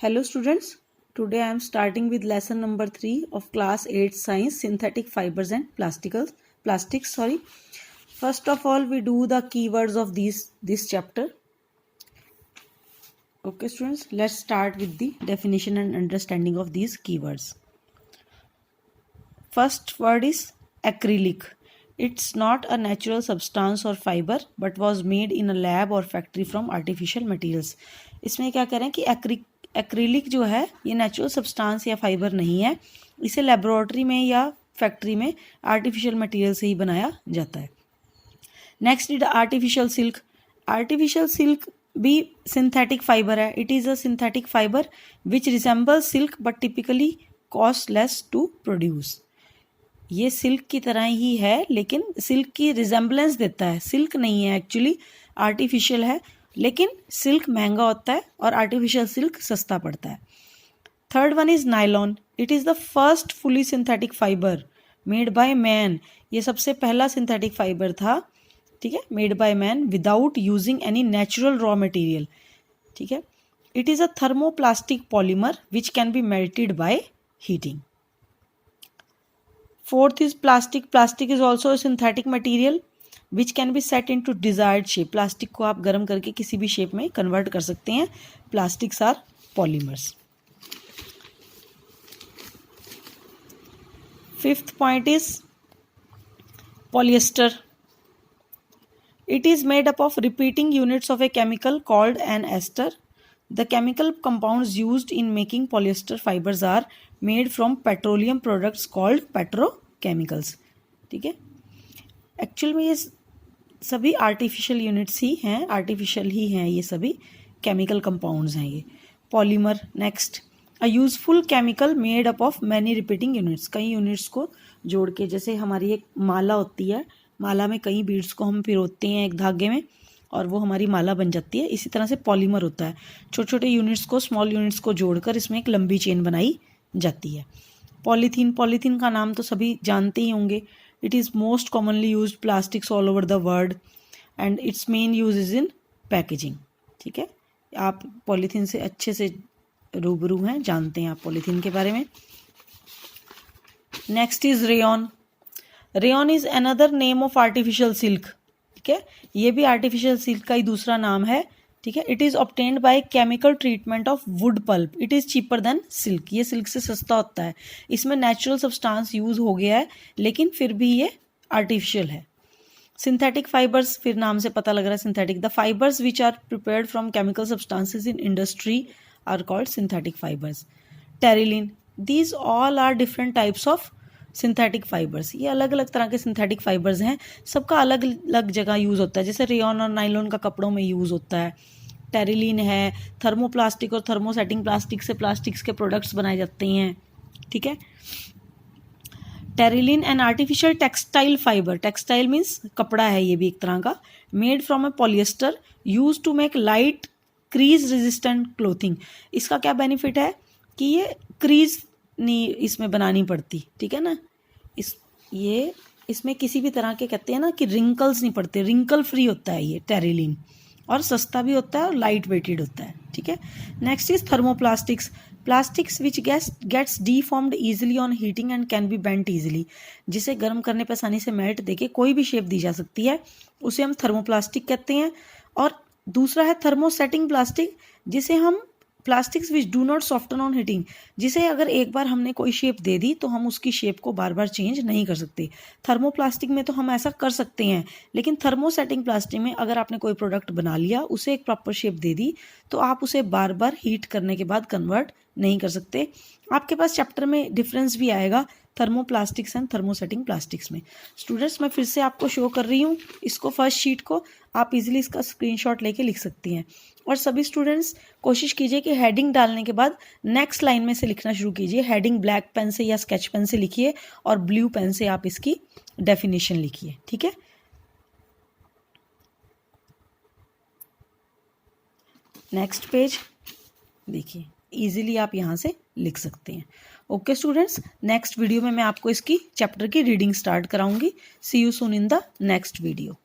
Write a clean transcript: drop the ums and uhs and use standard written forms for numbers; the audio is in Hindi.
Hello students, today I am starting with lesson number 3 of class 8 science synthetic fibers and plastics. First of all we do the keywords of this chapter. Okay students, let's start with the definition and understanding of these keywords. First word is acrylic. It's not a natural substance or fiber but was made in a lab or factory from artificial materials. इसमें क्या करें कि एक्रिलिक जो है ये नेचुरल सब्सटेंस या फाइबर नहीं है, इसे लेबोरेटरी में या फैक्ट्री में आर्टिफिशियल मटेरियल से ही बनाया जाता है. Next is artificial silk. Artificial silk भी सिंथेटिक फाइबर है. It is a synthetic fibre which resembles silk but typically cost less to produce. ये सिल्क की तरह ही है लेकिन सिल्क की रिजेंबलेंस देता है. सिल्क नहीं है एक्चुअली, आर्टिफिशियल है, लेकिन सिल्क महंगा होता है और आर्टिफिशियल सिल्क सस्ता पड़ता है. Third one is nylon. It is the first fully synthetic fibre made by man. ये सबसे पहला सिंथेटिक फाइबर था, ठीक है, made by man without using any natural raw material. ठीक है. It is a thermoplastic polymer which can be melted by heating. Fourth is plastic. Plastic is also synthetic material which can be set into desired shape. Plastic को आप गर्म करके किसी भी शेप में कन्वर्ट कर सकते हैं. Plastics are polymers. Fifth point is polyester. It is made up of repeating units of a chemical called an ester. The chemical compounds used in making polyester fibers are made from petroleum products called petrochemicals. ठीक है. एक्चुअल में ये सभी आर्टिफिशियल यूनिट्स ही हैं, आर्टिफिशियल ही हैं, ये सभी केमिकल कंपाउंड्स हैं ये. Polymer. Next, a useful chemical made up of many repeating units. कई यूनिट्स को जोड़ के, जैसे हमारी एक माला होती है, माला में कई बीड्स को हम पिरोते हैं एक धागे में और वो हमारी माला बन जाती है. इसी तरह से पॉलीमर होता है, छोटे छोटे यूनिट्स को, स्मॉल यूनिट्स को जोड़कर इसमें एक लंबी चेन बनाई जाती है. पॉलीथीन. पॉलीथीन का नाम तो सभी जानते ही होंगे. It is most commonly used plastics all over the world and it's main use is in packaging. ठीक है, आप पॉलीथीन से अच्छे से रूबरू हैं, जानते हैं आप पॉलीथीन के बारे में. Next is rayon. Rayon is another name of artificial silk. ठीक है, ये भी आर्टिफिशियल सिल्क का ही दूसरा नाम है. ठीक है. It is obtained by chemical treatment of wood pulp. It is cheaper than silk. ये सिल्क से सस्ता होता है. इसमें नेचुरल सब्सटेंस यूज हो गया है लेकिन फिर भी ये आर्टिफिशियल है. सिंथेटिक फाइबर्स, फिर नाम से पता लग रहा है synthetic. The fibres which are prepared from chemical substances in industry are called synthetic fibres. Terylene. These all are different types of synthetic fibres. ये अलग अलग तरह के सिंथेटिक फाइबर्स हैं, सबका अलग अलग जगह यूज़ होता है. जैसे रेयॉन और नाइलॉन का कपड़ों में यूज़ होता है. टेरिलिन है, थर्मोप्लास्टिक और थर्मोसेटिंग प्लास्टिक से प्लास्टिक्स के प्रोडक्ट्स बनाए जाते हैं. ठीक है. Terylene an artificial textile fibre. Textile means कपड़ा है ये भी एक तरह का. Made from a polyester use to make light crease resistant clothing. इसका क्या बेनिफिट है कि ये क्रीज नहीं इसमें बनानी पड़ती. ठीक है ना, इसमें किसी भी तरह के, कहते हैं ना कि रिंकल्स नहीं पड़ते. रिंकल फ्री होता है ये टेरिलिन, और सस्ता भी होता है और लाइट वेटेड होता है. ठीक है. Next is thermoplastics. Plastics which gets deformed easily on heating and can be bent easily. जिसे गर्म करने पर आसानी से मेल्ट देके कोई भी शेप दी जा सकती है, उसे हम थर्मोप्लास्टिक कहते हैं. और दूसरा है थर्मोसेटिंग प्लास्टिक, जिसे हम plastics which do not soften on heating. जिसे अगर एक बार हमने कोई शेप दे दी तो हम उसकी शेप को बार बार चेंज नहीं कर सकते. थर्मोप्लास्टिक में तो हम ऐसा कर सकते हैं, लेकिन थर्मोसेटिंग प्लास्टिक में अगर आपने कोई प्रोडक्ट बना लिया, उसे एक प्रॉपर शेप दे दी, तो आप उसे बार बार हीट करने के बाद कन्वर्ट नहीं कर सकते. आपके पास चैप्टर में डिफरेंस भी आएगा थर्मोप्लास्टिक्स एंड थर्मोसेटिंग प्लास्टिक्स में. स्टूडेंट्स, मैं फिर से आपको शो कर रही हूँ इसको, फर्स्ट शीट को. आप इजीली इसका स्क्रीनशॉट लेके लिख सकती हैं. और सभी स्टूडेंट्स कोशिश कीजिए कि हेडिंग डालने के बाद नेक्स्ट लाइन में से लिखना शुरू कीजिए. हेडिंग ब्लैक पेन से या स्केच पेन से लिखिए और ब्लू पेन से आप इसकी डेफिनेशन लिखिए. ठीक है. नेक्स्ट पेज देखिए, इजीली आप यहाँ से लिख सकते हैं. ओके स्टूडेंट्स, नेक्स्ट वीडियो में मैं आपको इसकी चैप्टर की रीडिंग स्टार्ट कराऊंगी. See you soon in the next video.